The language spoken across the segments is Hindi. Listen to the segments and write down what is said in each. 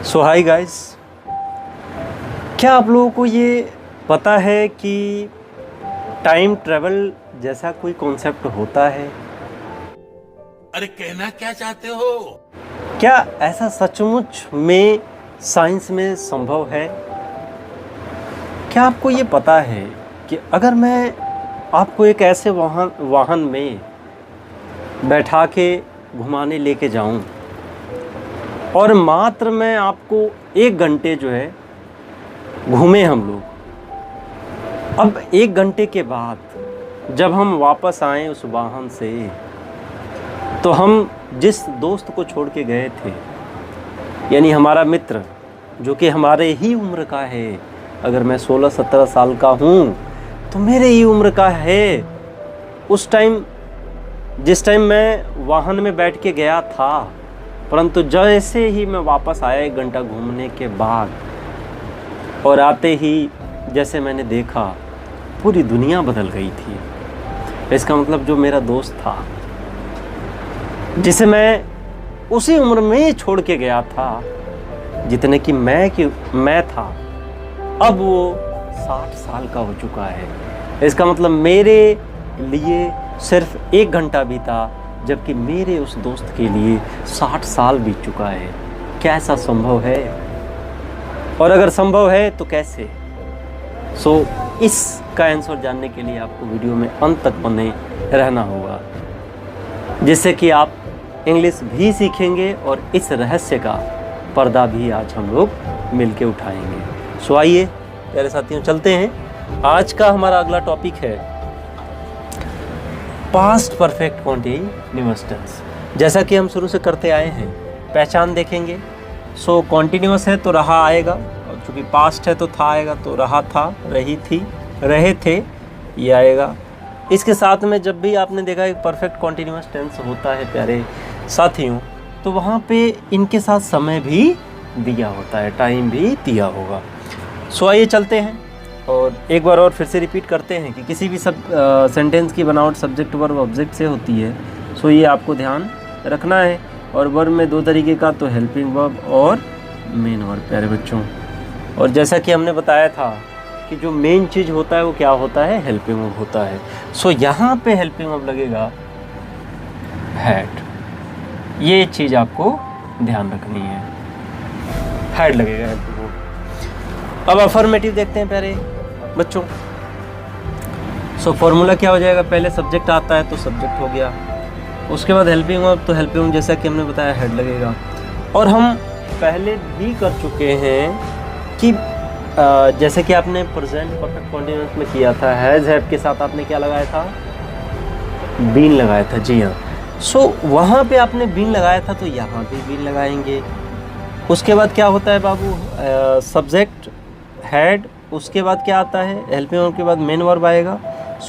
सो हाय गाइस, क्या आप लोगों को ये पता है कि टाइम ट्रैवल जैसा कोई कॉन्सेप्ट होता है? अरे कहना क्या चाहते हो? क्या ऐसा सचमुच में साइंस में संभव है? क्या आपको ये पता है कि अगर मैं आपको एक ऐसे वाहन में बैठा के घुमाने लेके जाऊं और मात्र मैं आपको 1 घंटे जो है घूमे हम लोग, अब 1 घंटे के बाद जब हम वापस आए उस वाहन से, तो हम जिस दोस्त को छोड़ के गए थे, यानी हमारा मित्र जो कि हमारे ही उम्र का है, अगर मैं 16-17 साल का हूँ तो मेरे ही उम्र का है, उस टाइम जिस टाइम मैं वाहन में बैठ के गया था, परंतु जैसे ही मैं वापस आया 1 घंटा घूमने के बाद और आते ही जैसे मैंने देखा पूरी दुनिया बदल गई थी। इसका मतलब जो मेरा दोस्त था, जिसे मैं उसी उम्र में ही छोड़ के गया था जितने की मैं था, अब वो 60 साल का हो चुका है। इसका मतलब मेरे लिए सिर्फ 1 घंटा बीता, जबकि मेरे उस दोस्त के लिए 60 साल बीत चुका है। क्या ऐसा संभव है? और अगर संभव है तो कैसे? इसका आंसर जानने के लिए आपको वीडियो में अंत तक बने रहना होगा, जिससे कि आप इंग्लिश भी सीखेंगे और इस रहस्य का पर्दा भी आज हम लोग मिलके उठाएंगे। आइए प्यारे साथियों, चलते हैं। आज का हमारा अगला टॉपिक है पास्ट परफेक्ट कॉन्टिन्यूअस टेंस। जैसा कि हम शुरू से करते आए हैं, पहचान देखेंगे। कॉन्टिन्यूअस है तो रहा आएगा, और चूँकि पास्ट है तो था आएगा, तो रहा था, रही थी, रहे थे, ये आएगा। इसके साथ में जब भी आपने देखा एक परफेक्ट कॉन्टिन्यूअस टेंस होता है प्यारे साथियों, तो वहाँ पे इनके साथ समय भी दिया होता है, टाइम भी दिया होगा। आइए चलते हैं और एक बार और फिर से रिपीट करते हैं कि किसी भी सेंटेंस की बनावट सब्जेक्ट वर्ब ऑब्जेक्ट से होती है। ये आपको ध्यान रखना है। और वर्ब में 2 तरीके का, तो हेल्पिंग वर्ब और मेन वर्ब प्यारे बच्चों। और जैसा कि हमने बताया था कि जो मेन चीज़ होता है वो क्या होता है? हेल्पिंग वर्ब होता है। यहाँ पे हेल्पिंग वर्ब लगेगा हैड। ये चीज़ आपको ध्यान रखनी है, हैड लगेगा हेल्पिंग वर्ब। अब अफर्मेटिव देखते हैं प्यारे बच्चों। फॉर्मूला क्या हो जाएगा? पहले सब्जेक्ट आता है तो सब्जेक्ट हो गया, उसके बाद हेल्पिंग वर्ब, तो हेल्पिंग वर्ब जैसा कि हमने बताया हेड लगेगा। और हम पहले भी कर चुके हैं कि जैसे कि आपने प्रेजेंट परफेक्ट कॉन्टिन्यूअस में किया था, हैज़ हैव के साथ आपने क्या लगाया था? बीन लगाया था। जी हाँ। वहाँ पे आपने बीन लगाया था, तो यहाँ भी बीन लगाएंगे। उसके बाद क्या होता है बाबू? सब्जेक्ट हैड, उसके बाद क्या आता है? हेल्पिंग वर्ब के बाद मेन वर्ब आएगा।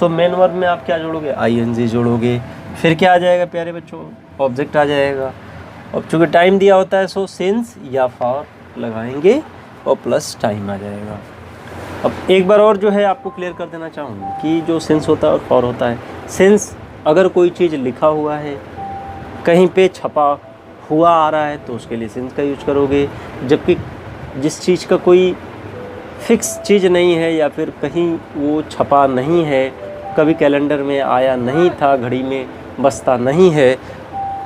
मेन वर्ब में आप क्या जोड़ोगे? आईएनजी जोड़ोगे। फिर क्या आ जाएगा प्यारे बच्चों? ऑब्जेक्ट आ जाएगा। अब चूँकि टाइम दिया होता है, सिंस या फॉर लगाएंगे और प्लस टाइम आ जाएगा। अब एक बार और जो है आपको क्लियर कर देना चाहूँगा कि जो सिंस होता है और फॉर होता है। सिंस अगर कोई चीज़ लिखा हुआ है, कहीं पे छपा हुआ आ रहा है, तो उसके लिए सिंस का यूज करोगे। जबकि जिस चीज़ का कोई फिक्स चीज़ नहीं है, या फिर कहीं वो छपा नहीं है, कभी कैलेंडर में आया नहीं था, घड़ी में बसता नहीं है,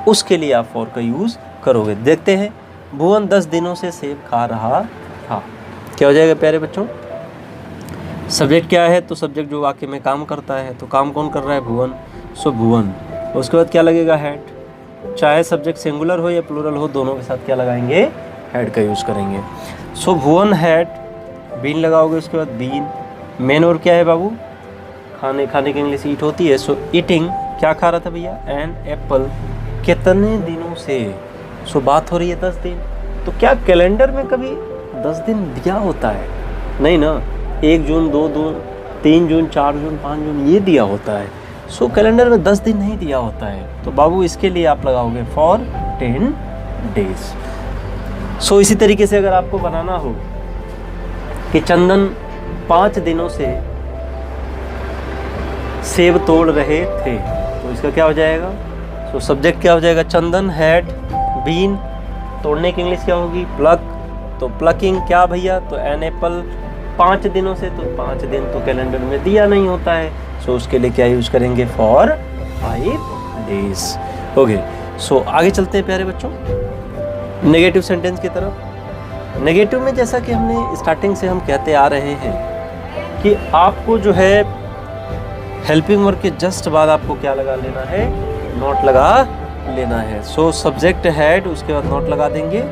उसके लिए आप फॉर का यूज़ करोगे। देखते हैं, भुवन 10 दिनों से सेब खा रहा था। क्या हो जाएगा प्यारे बच्चों? सब्जेक्ट क्या है? तो सब्जेक्ट जो वाक्य में काम करता है, तो काम कौन कर रहा है? भुवन। भुवन। उसके बाद क्या लगेगा? हैड। चाहे सब्जेक्ट सिंगुलर हो या प्लूरल हो, दोनों के साथ क्या लगाएंगे? हैड का यूज़ करेंगे। भुवन हैड, बीन लगाओगे, उसके बाद बीन। मेन वर्ब क्या है बाबू? खाने की इंग्लिश ईट होती है। ईटिंग, क्या खा रहा था भैया? An apple. कितने दिनों से? बात हो रही है 10 दिन। तो क्या कैलेंडर में कभी 10 दिन दिया होता है? नहीं ना। 1 जून, 2 जून, 3 जून, 4 जून, 5 जून, ये दिया होता है। कैलेंडर में 10 दिन नहीं दिया होता है। तो बाबू इसके लिए आप लगाओगे फॉर 10 डेज। इसी तरीके से अगर आपको बनाना हो कि चंदन 5 दिनों से सेब तोड़ रहे थे, तो इसका क्या हो जाएगा? सब्जेक्ट क्या हो जाएगा? चंदन हैड बीन, तोड़ने की इंग्लिश क्या होगी? प्लग। तो प्लकिंग क्या भैया, तो एन एप्पल 5 दिनों से, तो 5 दिन तो कैलेंडर में दिया नहीं होता है, सो उसके लिए क्या यूज करेंगे, फॉर 5 days। ओके, सो आगे चलते हैं प्यारे बच्चों नेगेटिव सेंटेंस की तरफ। नेगेटिव में जैसा कि हमने स्टार्टिंग से हम कहते आ रहे हैं कि आपको जो है हेल्पिंग वर्ब के जस्ट बाद आपको क्या लगा लेना है, नॉट लगा लेना है। सो सब्जेक्ट हैड, उसके बाद नॉट लगा देंगे,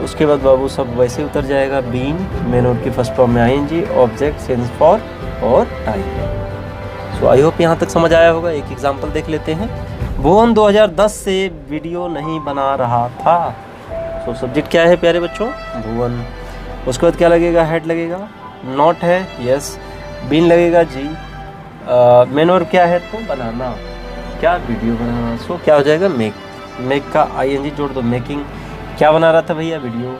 उसके बाद बाबू सब वैसे उतर जाएगा। बीन, मेन वर्ब की फर्स्ट फॉर्म में आईएनजी, ऑब्जेक्ट, सिंस, फॉर और टाइम। सो आई होप यहाँ तक समझ आया होगा। एक एग्जांपल देख लेते हैं। भुवन 2010 से वीडियो नहीं बना रहा था। सो सब्जेक्ट क्या है प्यारे बच्चों, भुवन। उसके बाद क्या लगेगा, हेड लगेगा, नॉट है, यस, बीन लगेगा, जी, मेन वर्ब क्या है, तो बनाना, क्या, वीडियो बनाना। सो क्या हो जाएगा, मेक, मेक का आईएनजी जोड़ दो, मेकिंग। क्या बना रहा था भैया, वीडियो।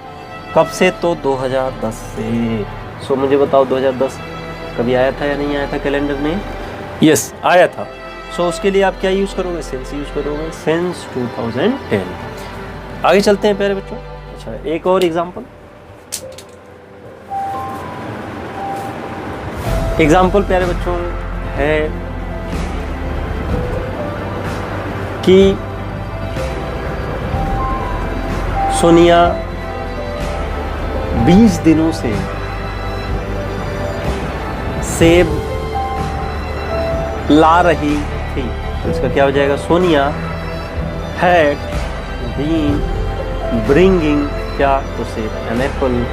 कब से, तो 2010 से। सो मुझे बताओ 2010 कभी आया था या नहीं आया था कैलेंडर में, यस आया था। सो उसके लिए आप क्या यूज़ करोगे, सिंस यूज़ करोगे, सिंस 2010। आगे चलते हैं प्यारे बच्चों। अच्छा, एक और एग्जाम्पल प्यारे बच्चों है कि सोनिया 20 दिनों से सेब ला रही थी। तो इसका क्या हो जाएगा, सोनिया हैड बीन ब्रिंगिंग, क्या, तो सेब एन एप्पल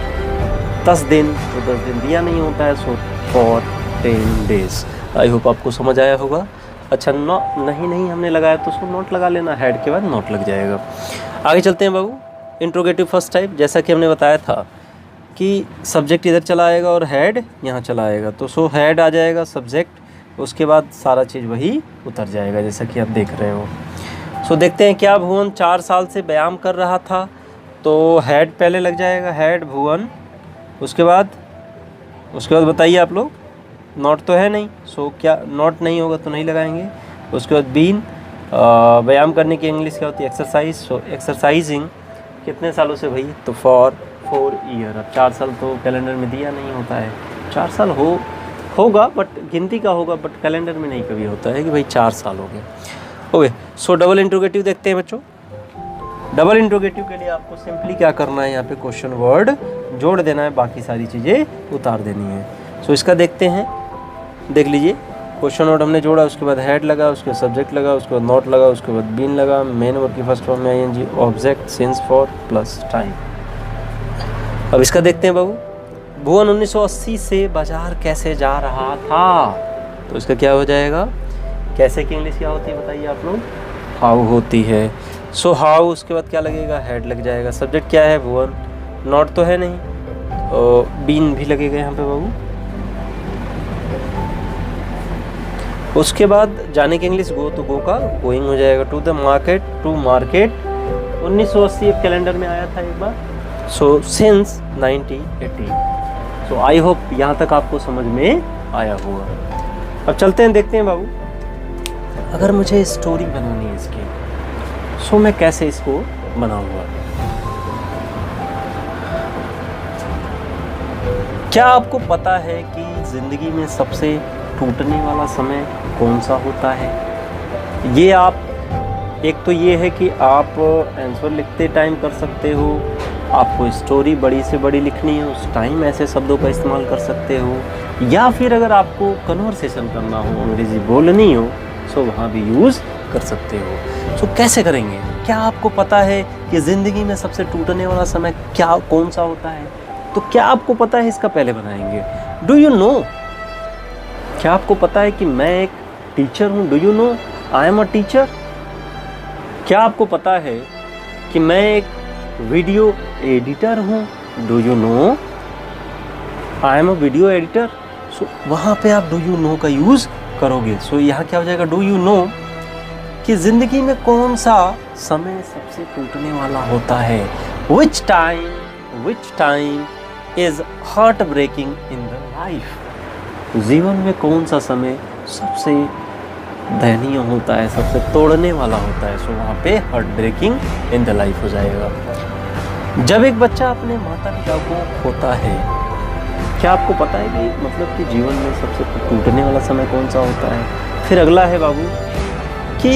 10 दिन, तो 10 दिन दिया नहीं होता है, so for 10 days। I hope आपको समझ आया होगा। अच्छा, नहीं हमने लगाया तो उसको नोट लगा लेना, हेड के बाद नोट लग जाएगा। आगे चलते हैं बाबू। इंट्रोगेटिव फर्स्ट टाइप, जैसा कि हमने बताया था कि सब्जेक्ट इधर चला आएगा और हेड यहाँ चला आएगा, तो सो हेड आ जाएगा सब्जेक्ट, उसके बाद सारा चीज़ वही उतर जाएगा जैसा कि आप देख रहे हो। सो देखते हैं क्या, भुवन 4 साल से व्यायाम कर रहा था, तो हेड पहले लग जाएगा, हेड भुवन। उसके बाद बताइए आप लोग, नॉट तो है नहीं, सो क्या नॉट नहीं होगा तो नहीं लगाएंगे। उसके बाद बीन, व्यायाम करने की इंग्लिश क्या होती है, एक्सरसाइज। सो एक्सरसाइजिंग कितने सालों से भाई, तो फॉर 4 ईयर। अब 4 साल तो कैलेंडर में दिया नहीं होता है, 4 साल होगा बट गिनती का होगा, बट कैलेंडर में नहीं कभी होता है कि भाई 4 साल हो गए। ओके, सो डबल इंट्रोगेटिव देखते हैं बच्चों। डबल इंट्रोगेटिव के लिए आपको सिंपली क्या करना है, यहाँ पे क्वेश्चन वर्ड जोड़ देना है, बाकी सारी चीज़ें उतार देनी है। सो इसका देखते हैं, देख लीजिए। क्वेश्चन वर्ड हमने जोड़ा, उसके बाद हेड लगा, उसके बाद सब्जेक्ट लगा, उसके बाद नॉट लगा, उसके बाद बीन लगा, मेन वर्ब की फर्स्ट फॉर्म में ING, object, since, for plus time. अब इसका देखते हैं बाबू। भुवन 1980 से बाजार कैसे जा रहा था, तो इसका क्या हो जाएगा, कैसे की इंग्लिश क्या होती है बताइए आप लोग, हाउ होती है। सो हाउ, उसके बाद क्या लगेगा, हेड लग जाएगा। सब्जेक्ट क्या है, भुवन, नॉट तो है नहीं, और बीन भी लगेगा यहाँ पे बाबू। उसके बाद जाने की इंग्लिश गो, तो गो का गोइंग हो जाएगा। To the market, to market 1980 calendar में आया था एक बार, so since 1980। So I hope यहाँ तक आपको समझ में आया होगा। अब चलते हैं, देखते हैं बाबू, अगर मुझे स्टोरी बनानी है इसकी, सो मैं कैसे इसको बनाऊंगा। क्या आपको पता है कि ज़िंदगी में सबसे टूटने वाला समय कौन सा होता है? ये आप, एक तो ये है कि आप आंसर लिखते टाइम कर सकते हो, आपको स्टोरी बड़ी से बड़ी लिखनी है उस टाइम ऐसे शब्दों का इस्तेमाल कर सकते हो, या फिर अगर आपको कन्वर्सेशन करना हो, अंग्रेज़ी बोलनी हो, सो वहाँ भी यूज़ कर सकते हो। सो कैसे करेंगे? क्या आपको पता है कि ज़िंदगी में सबसे टूटने वाला समय क्या कौन सा होता है? तो क्या आपको पता है, इसका पहले बनाएंगे। डू यू नो, क्या आपको पता है कि मैं एक टीचर हूँ? Do you know I am a teacher? क्या आपको पता है कि मैं एक वीडियो एडिटर हूँ? Do you know I am a video editor? So वहाँ पे आप डू यू नो का यूज़ करोगे। सो यहाँ क्या हो जाएगा, डू यू नो कि ज़िंदगी में कौन सा समय सबसे टूटने वाला होता है। Which time is heart breaking in the life. जीवन में कौन सा समय सबसे दयनीय होता है, सबसे तोड़ने वाला होता है। सो वहाँ पे heart breaking in the life हो जाएगा। जब एक बच्चा अपने माता पिता को खोता है, क्या आपको पता है कि मतलब कि जीवन में सबसे टूटने वाला समय कौन सा होता है? फिर अगला है बाबू कि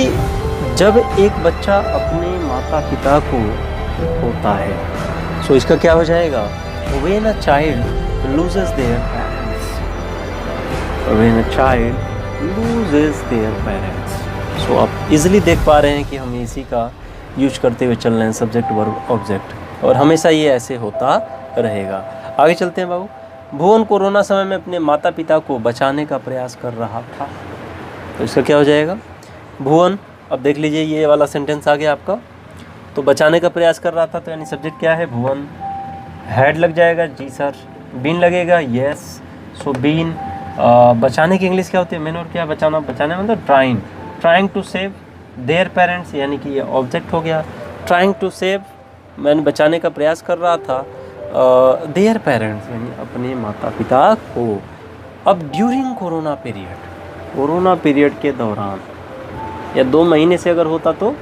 जब एक बच्चा अपने माता पिता को खोता है, सो इसका क्या हो जाएगा? When a child loses their parents, when a child loses their parents, सो आप इजीली देख पा रहे हैं कि हम इसी का यूज करते हुए चल रहे हैं, सब्जेक्ट वर्ब ऑब्जेक्ट, और हमेशा ये ऐसे होता रहेगा। आगे चलते हैं बाबू। भुवन कोरोना समय में अपने माता पिता को बचाने का प्रयास कर रहा था, तो इसका क्या हो जाएगा? भुवन, अब देख लीजिए ये वाला सेंटेंस आ गया आपका, तो बचाने का प्रयास कर रहा था, तो यानी सब्जेक्ट क्या है? भुवन। हैड लग जाएगा, जी सर। बीन लगेगा, यस। So been. बचाने की इंग्लिश क्या होती है? मैंने और क्या बचाना? बचाने मतलब trying to save their parents, यानी कि ये ऑब्जेक्ट हो गया। ट्राइंग टू सेव, मैंने बचाने का प्रयास कर रहा था देयर पेरेंट्स, यानी अपने माता पिता को। अब ड्यूरिंग कोरोना पीरियड के दौरान, या 2 महीने से अगर होता तो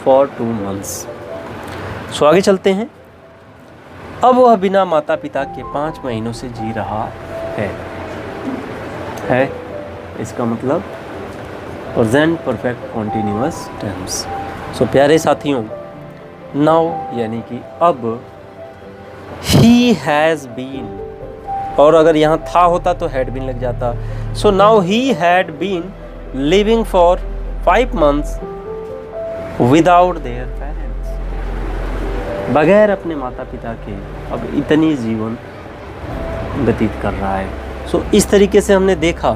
फॉर 2 months। सो आगे चलते हैं। अब वह बिना माता पिता के 5 महीनों से जी रहा है। इसका मतलब प्रेजेंट परफेक्ट कॉन्टिन्यूअस टेंस। सो प्यारे साथियों, नाउ यानी कि अब, ही हैज़ बीन, और अगर यहाँ था होता तो हैड बीन लग जाता। So now he had been living for 5 months without their parents, बगैर अपने माता पिता के अब इतनी जीवन व्यतीत कर रहा है। सो इस तरीके से हमने देखा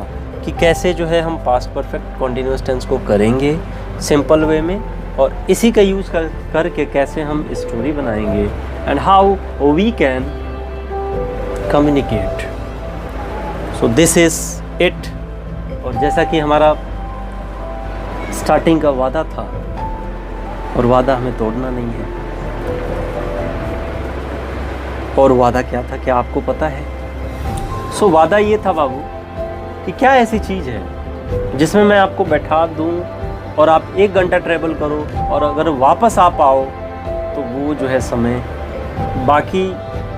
कि कैसे जो है हम पास्ट परफेक्ट कॉन्टिन्यूअस टेंस को करेंगे सिंपल वे में, और इसी का यूज़ करके कैसे हम स्टोरी बनाएंगे, and how we can communicate. So this is it. और जैसा कि हमारा स्टार्टिंग का वादा था, और वादा हमें तोड़ना नहीं है। और वादा क्या था, क्या आपको पता है? सो वादा ये था बाबू कि क्या ऐसी चीज़ है जिसमें मैं आपको बैठा दूं और आप 1 घंटा ट्रैवल करो, और अगर वापस आ पाओ तो वो जो है समय बाकी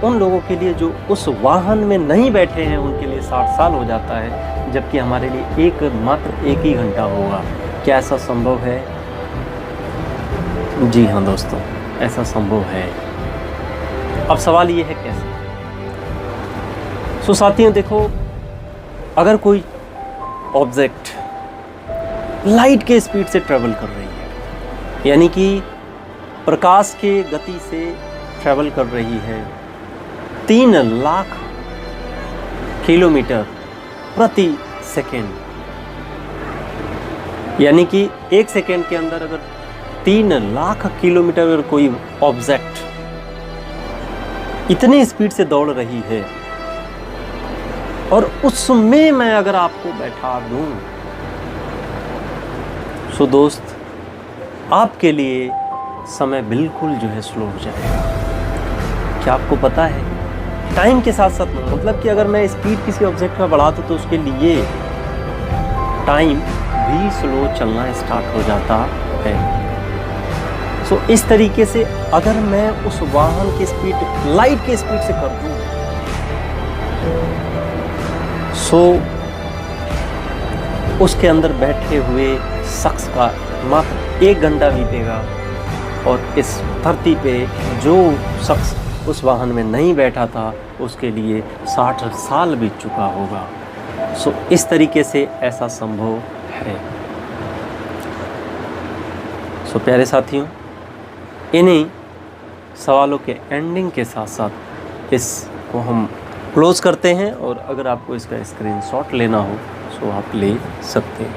उन लोगों के लिए जो उस वाहन में नहीं बैठे हैं उनके लिए 60 साल हो जाता है, जबकि हमारे लिए मात्र 1 ही घंटा होगा। क्या ऐसा संभव है? जी हाँ दोस्तों, ऐसा संभव है। अब सवाल ये है कैसे? सो साथियों देखो, अगर कोई ऑब्जेक्ट लाइट के स्पीड से ट्रैवल कर रही है, यानी कि प्रकाश के गति से ट्रैवल कर रही है 3 लाख किलोमीटर प्रति सेकेंड, यानी कि 1 सेकेंड के अंदर अगर 3 लाख किलोमीटर अगर कोई ऑब्जेक्ट इतनी स्पीड से दौड़ रही है, और उसमें मैं अगर आपको बैठा दूं, सो दोस्त आपके लिए समय बिल्कुल जो है स्लो हो जाएगा। क्या आपको पता है? टाइम के साथ साथ मतलब कि अगर मैं स्पीड किसी ऑब्जेक्ट का बढ़ा दूं तो उसके लिए टाइम भी स्लो चलना स्टार्ट हो जाता है। सो इस तरीके से अगर मैं उस वाहन की स्पीड लाइट की स्पीड से कर दूं, सो उसके अंदर बैठे हुए शख्स का मात्र 1 घंटा बीतेगा, और इस धरती पे जो शख्स उस वाहन में नहीं बैठा था उसके लिए 60 साल बीत चुका होगा। सो इस तरीके से ऐसा संभव है। सो प्यारे साथियों, इन्हीं सवालों के एंडिंग के साथ साथ इसको हम क्लोज़ करते हैं, और अगर आपको इसका स्क्रीनशॉट लेना हो तो आप ले सकते हैं।